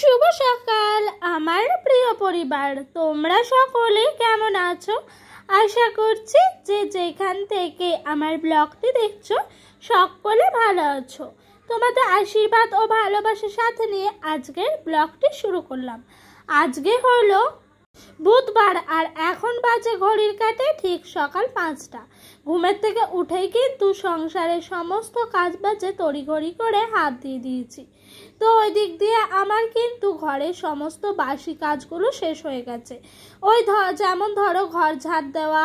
শুভ সকাল আমার প্রিয় পরিবার, তোমরা সকলে কেমন আছো? আশা করছি যে যেখান থেকে আমার ব্লগটি দেখছো সকলে ভালো আছো। তোমাদের আশীর্বাদ ও ভালোবাসার সাথে নিয়ে আজকের ব্লগটি শুরু করলাম। আজকে হলো বুধবার আর এখন বাজে ঘড়ির কাঁটে ঠিক সকাল 5টা। ঘুমের থেকে উঠেই কিন্তু সংসারের সমস্ত কাজ বাজে তড়িঘড়ি করে হাত দিয়ে দিয়েছি। তো ওই দিক দিয়ে আমার কিন্তু ঘরের সমস্ত বাসি কাজগুলো শেষ হয়ে গেছে। যেমন ধরো ঘর ঝাড় দেওয়া,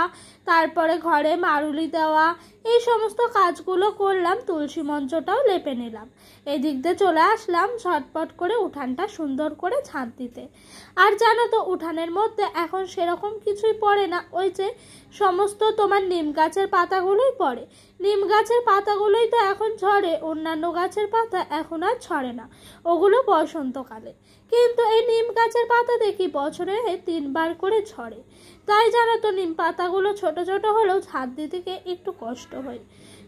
তারপরে ঘরে মারুলি দেওয়া, এই সমস্ত কাজগুলো করলাম। তুলসী মঞ্চটাও লেপে নিলাম। এই দিক দিয়ে চলে আসলাম ঝটপট করে উঠানটা সুন্দর করে ঝাঁট দিতে। আর জানো তো উঠানের মধ্যে এখন সেরকম কিছুই পড়ে না, ওই যে সমস্ত তোমার নিম গাছের পাতাগুলোই পড়ে। নিম গাছের পাতাগুলোই তো এখন ঝরে, অন্যান্য গাছের পাতা এখন আর ঝরে না, ওগুলো বসন্তকালে। কিন্তু এই নিম গাছের পাতা দেখি বছরে 3বার করে ঝরে। তাই জানো তো নিম পাতাগুলো ছোট ছোট হলেও ঝাঁট দিতে একটু কষ্ট হয়।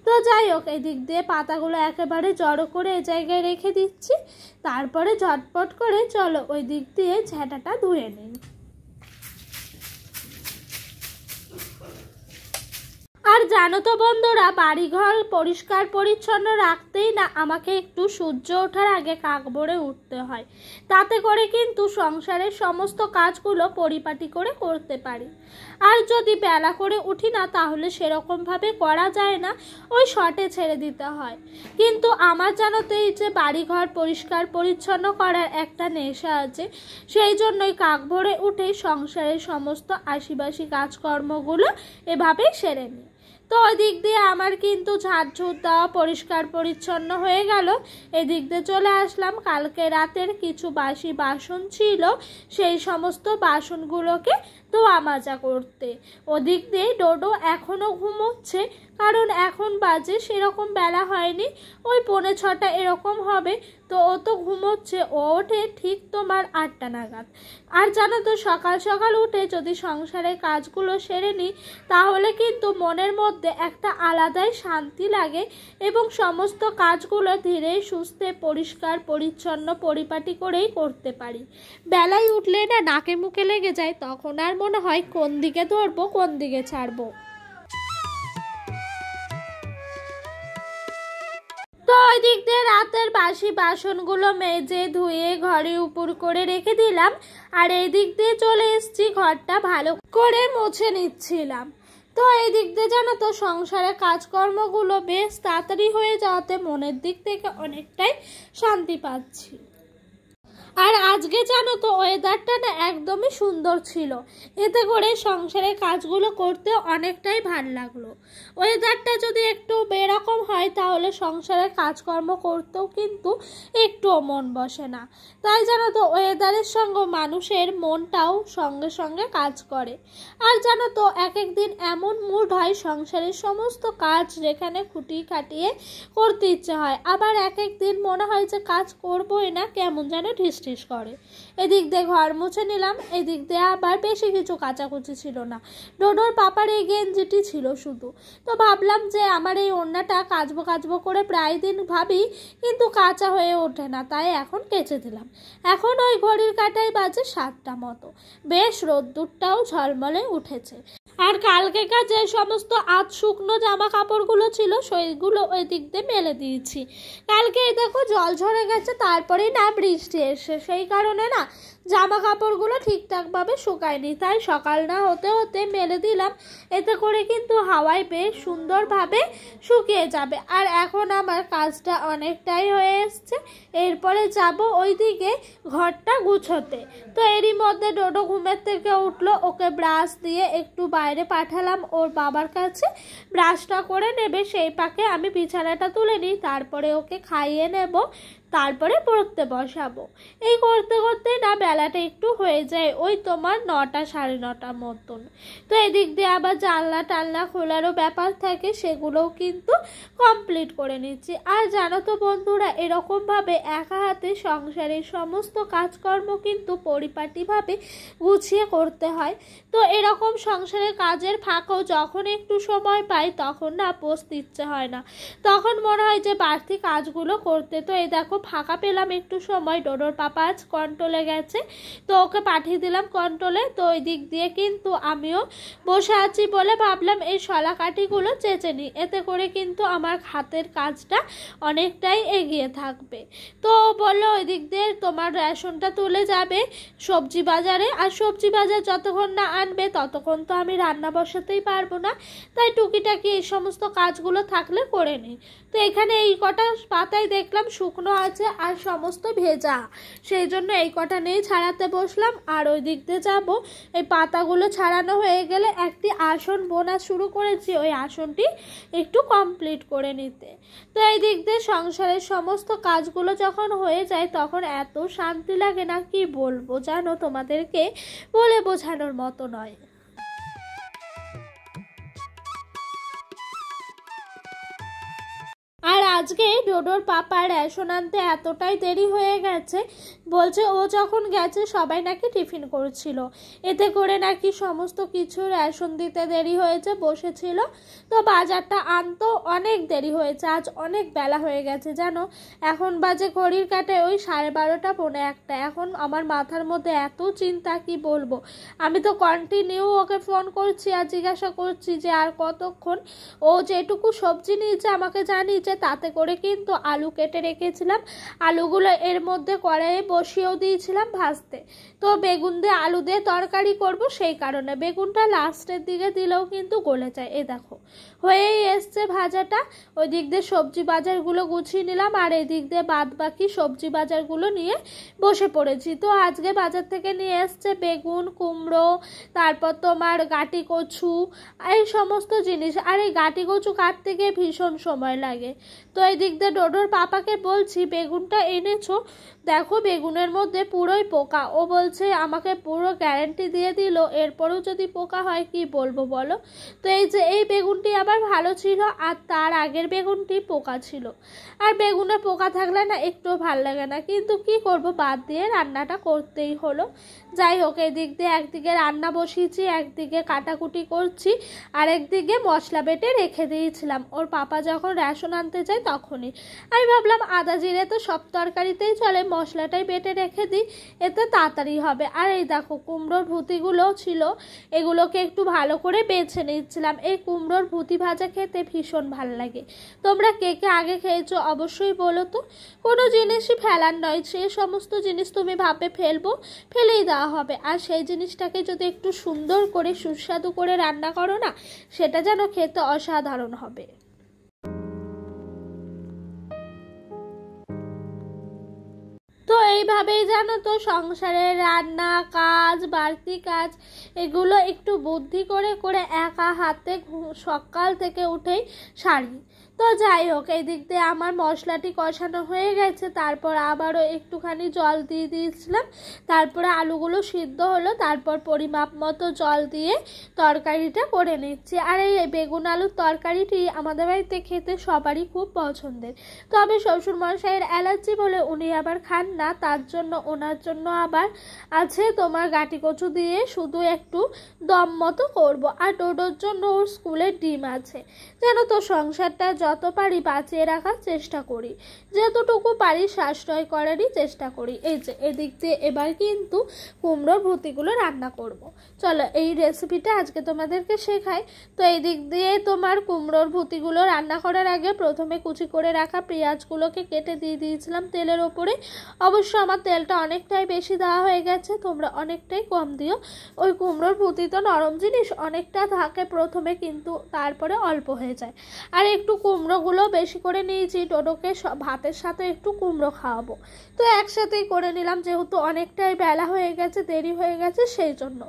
তো যাই হোক, এই দিক দিয়ে পাতাগুলো একেবারে জড়ো করে এই জায়গায় রেখে দিচ্ছি। তারপরে ঝটপট করে চলো ওই দিক দিয়ে ঝাঁটাটা ধুয়ে নিই। আর জানো তো বন্ধুরা, বাড়িঘর পরিষ্কার পরিচ্ছন্ন রাখতেই না আমাকে একটু সূর্য ওঠার আগে কাক ভরে উঠতে হয়। তাতে করে কিন্তু সংসারের সমস্ত কাজগুলো পরিপাটি করে করতে পারি। আর যদি বেলা করে উঠি না তাহলে সেরকমভাবে করা যায় না, ওই শর্টে ছেড়ে দিতে হয়। কিন্তু আমার জানো তো এই যে বাড়িঘর পরিষ্কার পরিচ্ছন্ন করার একটা নেশা আছে, সেই জন্যই কাক ভরে উঠে সংসারের সমস্ত আশিবাসী কাজকর্মগুলো এভাবেই সেরে নিই। তো ওই দিক দিয়ে আমার কিন্তু ঝাড়ঝুট দেওয়া পরিষ্কার পরিচ্ছন্ন হয়ে গেল। এদিক দিয়ে চলে আসলাম কালকে রাতের কিছু বাসি বাসন ছিল, সেই সমস্ত বাসনগুলোকে ধোয়া মাজা করতে। ওদিক দিয়ে ডোডো এখনও ঘুমোচ্ছে, কারণ এখন বাজে সেরকম বেলা হয়নি, ওই 5:45 এরকম হবে। তো ও তো ঘুমোচ্ছে, ও ওঠে ঠিক তোমার 8টা নাগাদ। আর জানো তো সকাল সকাল উঠে যদি সংসারের কাজগুলো সেরে নিই তাহলে কিন্তু মনের মধ্যে একটা আলাদাই শান্তি লাগে এবং সমস্ত কাজগুলো ধীরে সুস্থে পরিষ্কার পরিচ্ছন্ন পরিপাটি করেই করতে পারি। বেলায় উঠলে না নাকে মুখে লেগে যায়, তখন আর মনে হয় কোন দিকে ধরবো কোন দিকে ছাড়বো। তো ওই দিক দিয়ে রাতের বাসি বাসনগুলো মেজে ধুয়ে ঘরে উপর করে রেখে দিলাম। আর এই দিক দিয়ে চলে এসেছি ঘরটা ভালো করে মুছে নিচ্ছিলাম। তো এই দিক দিয়ে জানো তো সংসারের কাজকর্মগুলো বেশ তাড়াতাড়ি হয়ে যাওয়াতে মনের দিক থেকে অনেকটাই শান্তি পাচ্ছি। আর আজকে জানো তো ওয়েদারটা না একদমই সুন্দর ছিল, এতে করে সংসারের কাজগুলো করতে অনেকটাই ভালো লাগলো। ওয়েদারটা যদি একটু বেরকম হয় তাহলে সংসারের কাজকর্ম করতেও কিন্তু একটুও মন বসে না। তাই জানো তো ওয়েদারের সঙ্গে মানুষের মনটাও সঙ্গে সঙ্গে কাজ করে। আর জানো তো এক একদিন এমন মুড হয় সংসারের সমস্ত কাজ যেখানে খুঁটি খাটিয়ে করতে ইচ্ছে হয়, আবার এক একদিন মনে হয় যে কাজ করবোই না, কেমন যেন ঢিস করে। এদিক দিয়ে ঘর মুছে নিলাম। এদিক দিয়ে আবার বেশি কিছু কাচাকুচি ছিল না, ডোডোর পাপার এই গেঞ্জিটি ছিল শুধু। তো ভাবলাম যে আমার এই ওড়নাটা কাচবো করে প্রায় দিন ভাবি, কিন্তু কাঁচা হয়ে ওঠে না, তাই এখন কেচে দিলাম। এখন ওই ঘড়ির কাঁটায় বাজে 7টা মতো, বেশ রোদ্দুরটাও ঝলমলে উঠেছে। আর কালকেকার যে সমস্ত আধ শুকনো জামা কাপড়গুলো ছিল সেইগুলো ওই দিক দিয়ে মেলে দিয়েছি। কালকে দেখো জল ঝরে গেছে, তারপরে না বৃষ্টি এসে, সেই কারণে না জামা কাপড়গুলো ঠিকঠাকভাবে শুকায়নি, তাই সকাল না হতে হতে মেলে দিলাম। এতে করে কিন্তু হাওয়ায় বেশ সুন্দরভাবে শুকিয়ে যাবে। আর এখন আমার কাজটা অনেকটাই হয়ে এসছে, এরপরে যাব ওইদিকে ঘরটা গুছোতে। তো এরই মধ্যে ডোডো ঘুমের থেকে উঠলো, ওকে ব্রাশ দিয়ে একটু বাইরে পাঠালাম ওর বাবার কাছে, ব্রাশটা করে নেবে, সেই পাকে আমি বিছানাটা তুলে নিই, তারপরে ওকে খাইয়ে নেব, তারপরে পড়তে বসাবো। এই করতে করতে না বেলাটা একটু হয়ে যায় ওই তোমার 9টা 9:30 মতন। তো এদিক দিয়ে আবার জানলা টালনা খোলারও ব্যাপার থাকে, সেগুলোও কিন্তু কমপ্লিট করে নিচ্ছি। আর জানো তো বন্ধুরা, এরকমভাবে একা হাতে সংসারের সমস্ত কাজকর্ম কিন্তু পরিপাটিভাবে গুছিয়ে করতে হয়। তো এরকম সংসারের কাজের ফাঁকেও যখন একটু সময় পাই তখন না বসতে ইচ্ছে হয় না, তখন মনে হয় যে বাড়তি কাজগুলো করতে। তো এই দেখো ফাঁকা পেলাম একটু সময়, ডোডোর পাপা আজ কন্ট্রোলে গেছে, তো ওকে পাঠিয়ে দিলাম কন্ট্রোলে। তো ওই দিক দিয়ে কিন্তু আমিও বসে আছি বলে ভাবলাম এই শলা কাঠিগুলো চেঁচে নিই, এতে করে কিন্তু আমার হাতের কাজটা অনেকটাই এগিয়ে থাকবে। তো বললো ওই দিক দিয়ে তোমার রেশনটা তুলে যাবে সবজি বাজারে, আর সবজি বাজার যতক্ষণ না আনবে ততক্ষণ তো আমি রান্না বসাতেই পারবো না, তাই টুকিটাকি এই সমস্ত কাজগুলো থাকলে করে নিই। তো এখানে এই কটা পাতাই দেখলাম শুকনো আছে আর সমস্ত ভেজা, সেই জন্য এই কটা নিয়েই ছাড়াতে বসলাম। আর ওই দিক দিয়ে যাবো, এই পাতাগুলো ছাড়ানো হয়ে গেলে একটি আসন বোনা শুরু করেছি, ওই আসনটি একটু কমপ্লিট করে নিতে। তো এই দিক দিয়ে সংসারের সমস্ত কাজগুলো যখন হয়ে যায় তখন এত শান্তি লাগে না, কি বলবো জানো, তোমাদেরকে বলে বোঝানোর মতো নয়। আর আজকে ডোডোর পাপা রেশন আনতে এতটাই দেরি হয়ে গেছে, বলছে ও যখন গেছে সবাই নাকি টিফিন করছিল, এতে করে নাকি সমস্ত কিছু রেশন দিতে দেরি হয়েছে, বসেছিল। তো বাজারটা আনতো অনেক দেরি হয়েছে, আজ অনেক বেলা হয়ে গেছে জানো, এখন বাজে ঘড়ির কাঁটায় ওই 12:30 পৌনে 1। এখন আমার মাথার মধ্যে এত চিন্তা, কি বলবো। আমি তো কন্টিনিউ ওকে ফোন করছি আর জিজ্ঞাসা করছি যে আর কতক্ষণ। ও যেটুকু সবজি নিয়েছে আমাকে জানিয়েছে, তাতে করে কিন্তু আলু কেটে রেখেছিলাম, আলুগুলো এর মধ্যে কড়াইয়ে বসিয়েও দিয়েছিলাম ভাজতে। তো বেগুন দিয়ে আলু দিয়ে তরকারি করব, সেই কারণে বেগুনটা লাস্টের দিকে দিলেও কিন্তু গলে যায়। এই দেখো হয়েই এসছে ভাজাটা। ওই দিক দিয়ে সবজি বাজারগুলো গুছিয়ে নিলাম আর এই দিক দিয়ে বাদ বাকি সবজি বাজারগুলো নিয়ে বসে পড়েছি। তো আজকে বাজার থেকে নিয়ে এসছে বেগুন, কুমড়ো, তারপর তোমার গাটি কচু, এই সমস্ত জিনিস। আর এই গাটি কচু কাটতে গিয়ে ভীষণ সময় লাগে। তো এই দিক দিয়ে ডোডোর পাপাকে বলছি বেগুনটা এনেছো, দেখো বেগুনের মধ্যে পুরোই পোকা। ও বলছে আমাকে পুরো গ্যারান্টি দিয়ে দিল, এরপরেও যদি পোকা হয় কি বলবো বলো। তো এই যে এই বেগুনটি আবার ভালো ছিল আর তার আগের বেগুনটি পোকা ছিল। আর বেগুনে পোকা থাকলে না একটু ভাল লাগে না, কিন্তু কি করব, বাদ দিয়ে রান্নাটা করতেই হলো। যাই হোক, এই দিক দিয়ে একদিকে রান্না বসিয়েছি, একদিকে কাটাকুটি করছি, আর একদিকে মশলা বেটে রেখে দিয়েছিলাম। ওর পাপা যখন রেশন আনতে যায় তখনই আমি ভাবলাম আদা জিরে তো সব তরকারিতেই চলে, মশলাটাই বেটে রেখে দিই, এতে তাড়াতাড়ি হবে। আর এই দেখো কুমড়োর ভুতিগুলো ছিল, এগুলোকে একটু ভালো করে বেছে নিচ্ছিলাম। এই কুমড়োর ভুতি ভাজা খেতে ভীষণ ভালো লাগে। তোমরা কে কে আগে খেয়েছো অবশ্যই বলো তো। কোনো জিনিসই ফেলার নয়, সে সমস্ত জিনিস তুমি ভাববে ফেলবো, ফেলেই দেওয়া হবে, আর সেই জিনিসটাকে যদি একটু সুন্দর করে সুস্বাদু করে রান্না করো না, সেটা যেন খেতে অসাধারণ হবে। তো এইভাবেই জানো তো সংসারের রান্না কাজ, বাড়তি কাজ, এগুলো একটু বুদ্ধি করে করে একা হাতে সকাল থেকে উঠেই সারি। তো যাই হোক, এই দিক দিয়ে আমার মশলাটি কষানো হয়ে গেছে, তারপর আবারও একটুখানি জল দিয়ে দিয়েছিলাম, তারপরে আলুগুলো সিদ্ধ হলো, তারপর পরিমাপ মতো জল দিয়ে তরকারিটা করে নিচ্ছি। আর এই বেগুন আলুর তরকারিটি আমাদের বাড়িতে খেতে সবারই খুব পছন্দের, তবে শ্বশুরমশাইয়ের অ্যালার্জি বলে উনি আবার খান না, তার জন্য ওনার জন্য আবার আছে তোমার গাটি কচু দিয়ে শুধু একটু দম মতো করবো। আর ডোডোর জন্য ওর স্কুলের ডিম আছে। যেন তো সংসারটা যত পারি বাঁচিয়ে রাখার চেষ্টা করি, যতটুকু পারি সাশ্রয় করারই চেষ্টা করি। এই যে এদিক দিয়ে এবার কিন্তু কুমড়োর ভুতিগুলো রান্না করব। চলো এই রেসিপিটা আজকে তোমাদেরকে শেখাই। তো এই দিক দিয়ে তোমার কুমড়োর ভুতিগুলো রান্না করার আগে প্রথমে কুচি করে রাখা পেঁয়াজগুলোকে কেটে দিয়ে দিয়েছিলাম তেলের ওপরে। অবশ্য আমার তেলটা অনেকটাই বেশি দেওয়া হয়ে গেছে, তোমরা অনেকটাই কম দিও। ওই কুমড়োর ভুতি তো নরম জিনিস, অনেকটা থাকে প্রথমে, কিন্তু তারপরে অল্প হয়ে যায়। আর একটু কুমড়োগুলো বেশি করে নিয়েছি, ডোডোকে ভাতের সাথে একটু কুমড়ো খাওয়াবো, তো একসাথেই করে নিলাম, যেহেতু অনেকটাই বেলা হয়ে গেছে, দেরি হয়ে গেছে, সেই জন্য।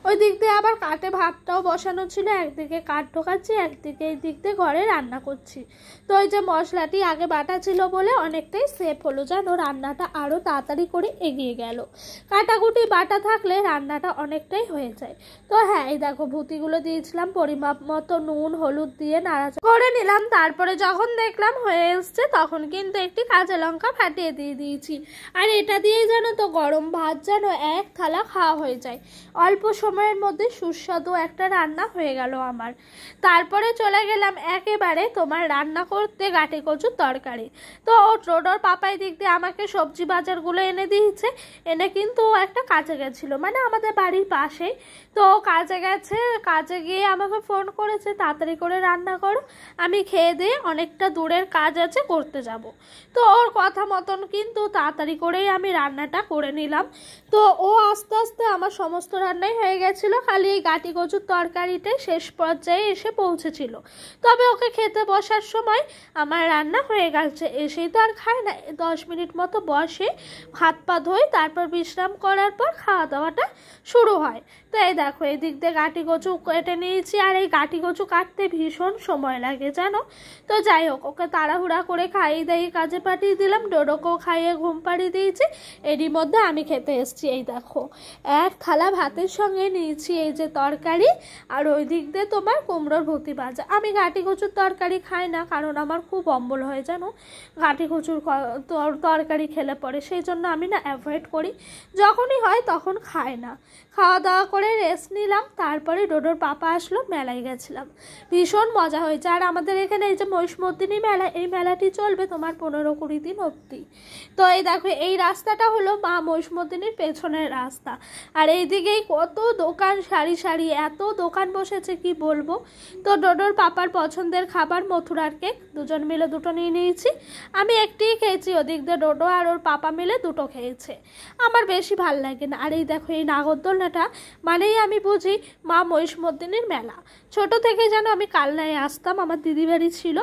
ওই দিক দিয়ে আবার কাটে ভাতটাও বসানো ছিল, একদিকে কাঠ ঢোকাচ্ছি, একদিকে এই দিক দিয়ে ঘরে রান্না করছি। তো ওই যে মশলাটি আগে বাটা ছিল বলে অনেকটাই সেফ হলো, জানো রান্নাটা আরও তাড়াতাড়ি করে এগিয়ে গেল। কাটাকুটি বাটা থাকলে রান্নাটা অনেকটাই হয়ে যায়। তো হ্যাঁ, এই দেখো ভুতিগুলো দিয়েছিলাম, পরিমাপ মতো নুন হলুদ দিয়ে নাড়াচাড়া করে নিলাম, তারপর তারপরে যখন দেখলাম হয়ে এসছে তখন কিন্তু একটি কাঁচা লঙ্কা ফাটিয়ে দিয়ে দিয়েছি। আর এটা দিয়েই যেন তো গরম ভাত যেন এক থালা খাওয়া হয়ে যায়। অল্প সময়ের মধ্যে সুস্বাদু একটা রান্না হয়ে গেল আমার। তারপরে চলে গেলাম একেবারে তোমার রান্না করতে গাঁটি কচুর তরকারি। তো টোটোর পাপাই দিক দিয়ে আমাকে সবজি বাজারগুলো এনে দিয়েছে। এনে কিন্তু ও একটা কাজে গেছিলো, মানে আমাদের বাড়ির পাশেই। তো কাজে গেছে, কাজে গিয়ে আমাকে ফোন করেছে তাড়াতাড়ি করে রান্না করো, আমি খেয়ে দিয়ে অনেকটা দূরের কাজ আছে করতে যাব। তো ওর কথা মতন কিন্তু তাড়াতাড়ি করেই আমি রান্নাটা করে নিলাম। তো ও আস্তে আস্তে আমার সমস্ত রান্নাই হয়ে গেছিলো, খালি এই গাঁটি কচুর তরকারিটাই শেষ পর্যায়ে এসে পৌঁছেছিল। তবে ওকে খেতে বসার সময় আমার রান্না হয়ে গেছে। এসেই তো আর খায় না, 10 মিনিট মতো বসে হাত পা ধোয়, তারপর বিশ্রাম করার পর খাওয়া দাওয়াটা শুরু হয়। তো এই দেখো এই দিক দিয়ে গাঁটি কচু কেটে নিয়েছি। আর এই গাঁটি কচু কাটতে ভীষণ সময় লাগে জানো। তো যাই হোক, ওকে তাড়াহুড়া করে খাইয়ে দিয়ে কাজে পাঠিয়ে দিলাম, ডোডোকেও খাইয়ে ঘুম পাড়িয়ে দিয়েছি। এরই মধ্যে আমি খেতে এসেছি। এই দেখো এক থালা ভাতের সঙ্গে নিয়েছি এই যে তরকারি, আর ওই দিক দিয়ে তোমার কুমড়োর ভর্তি ভাজা। আমি গাঁটি কচুর তরকারি খাই না, কারণ আমার খুব অম্বল হয় জানো গাঁটি কচুর তরকারি খেলে পরে, সেই জন্য আমি না অ্যাভয়েড করি, যখনই হয় তখন খাই না। খাওয়া দাওয়া করে রেস্ট নিলাম। তারপরে ডোডোর পাপা আসলো, মেলায় গেছিলাম, ভীষণ মজা হয়েছে। আর আমাদের এখানে এই যে মহিষমর্দিনী মেলা, এই মেলাটি চলবে তোমার 15-20 দিন অবধি। তো এই দেখো এই রাস্তাটা হলো মা মহিষমর্দিনীর পেছনের রাস্তা। আর এইদিকেই কত দোকান, সারি সারি এত দোকান বসেছে কি বলবো। তো ডোডোর পাপার পছন্দের খাবার মথুরার কেক, দুজন মিলে দুটো নিয়ে নিয়েছি। আমি একটিই খেয়েছি, ওদিক দিয়ে ডোডো আর ওর পাপা মিলে দুটো খেয়েছে। আমার বেশি ভাল লাগে না। আর এই দেখো এই নাগরদোলনাটা মানেই আমি বুঝি মা মহিষমর্দিনীর মেলা। ছোট থেকে যেন আমি কালনায় আসতাম, আমার দিদি বাড়ি ছিল,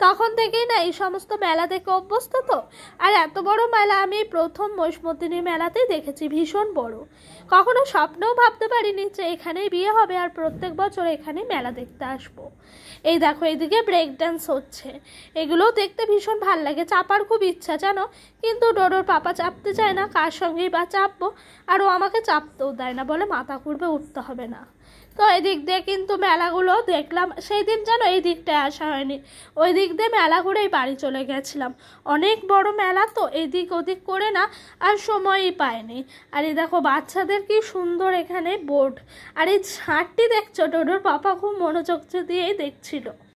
তখন থেকেই না এই সমস্ত মেলা দেখে অভ্যস্ত। তো আর এত বড় মেলা আমি প্রথম মহিষমর্দিনীর মেলাতেই দেখেছি, ভীষণ বড়। কখনো স্বপ্নেও ভাবতে পারিনি যে এখানেই বিয়ে হবে আর প্রত্যেক বছর এখানে মেলা দেখতে আসবো। এই দেখো এইদিকে ব্রেক ডান্স হচ্ছে, এগুলোও দেখতে ভীষণ ভাল লাগে। চাপার খুব ইচ্ছা জানো, কিন্তু ডোডোর পাপা চাপতে চায় না, কার সঙ্গেই বা চাপবো। আর ও আমাকে চাপতেও দেয় না, বলে মাথা ঘুরবে, উঠতে হবে না। তো এই দিক দিয়ে কিন্তু মেলাগুলো দেখলাম। সেই দিন যেন এই দিকটায় আসা হয়নি, ওই দিক দিয়ে মেলা ঘুরেই বাড়ি চলে গেছিলাম। অনেক বড় মেলা তো, এদিক ওদিক করে না আর সময়ই পায়নি। আর এই দেখো বাচ্চাদের কি সুন্দর এখানে বোর্ড। আর এই ছাদটি দেখছো, ডোডোর পাপা খুব মনোযোগ দিয়েই দেখছিল।